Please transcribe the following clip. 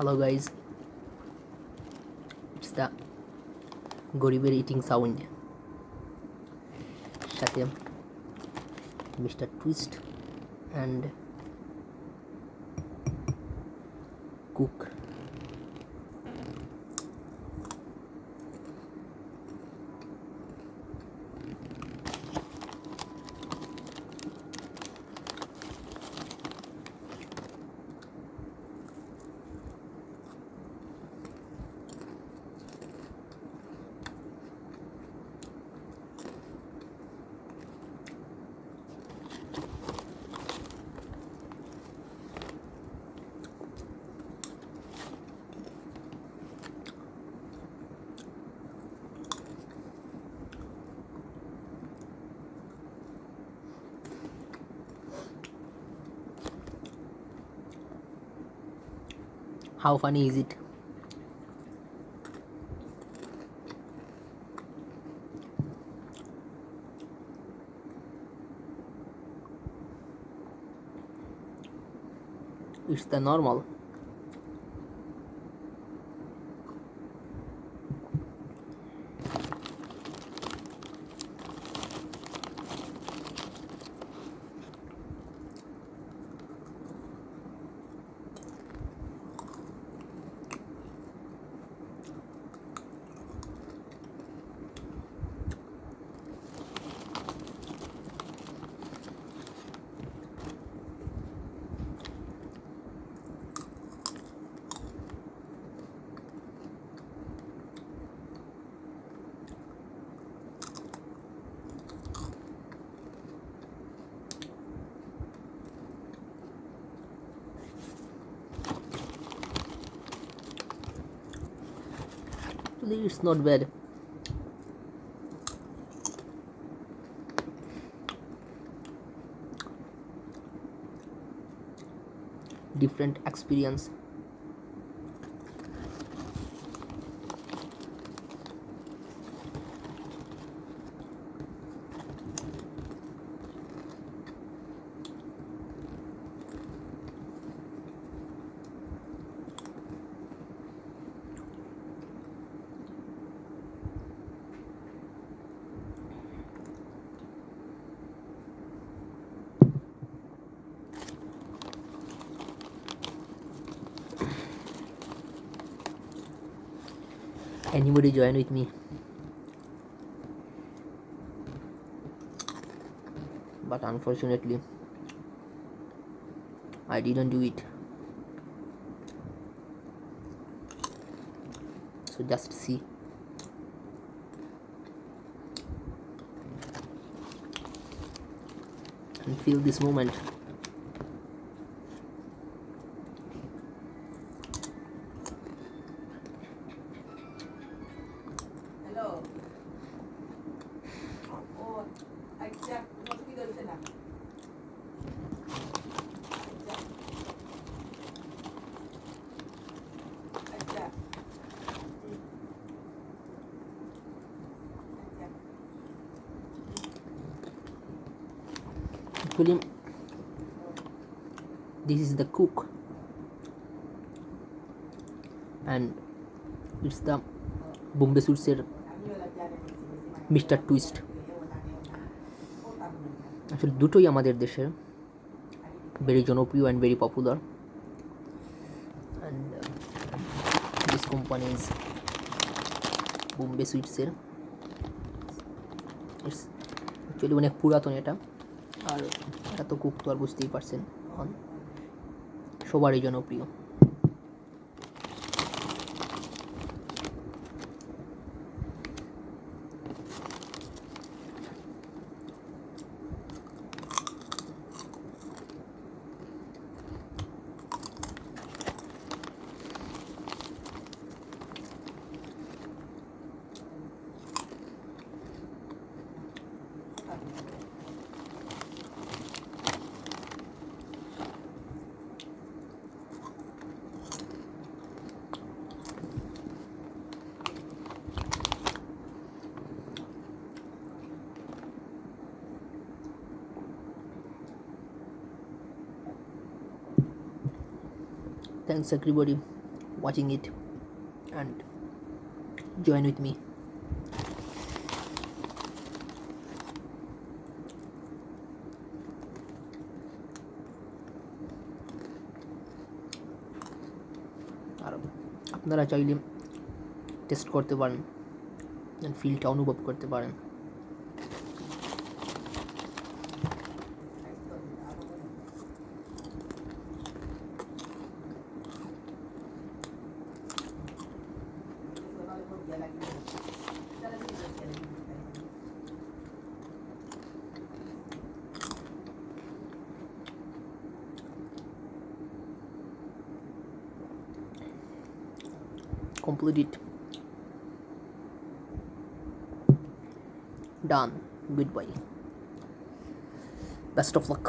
Hello guys, it's the গরিবের eating sound, সাথে mister twist and cook. How funny is it? It's the normal. Actually, it's not bad. Different experience. Anybody join with me? But unfortunately, I didn't do it. So just see. And feel this moment. Hello. Oh, aja, masuk video di sana. Aja. Aja. Actually, this is the cook, and it's the Bombay Suits এর mister twist. আসলে দুটোই আমাদের দেশের very জনপ্রিয় and very popular, and this company is Bombay সুইটসের। It's actually অনেক পুরাতন এটা, আর এটা তো কুক তো আর বুঝতেই পারছেন সবারই জনপ্রিয়। Thanks everybody. watching it and join with me. আর আপনারা চাইলে টেস্ট করতে পারেন, ফিলটা অনুভব করতে পারেন। Complete it. Done. Goodbye. Best of luck.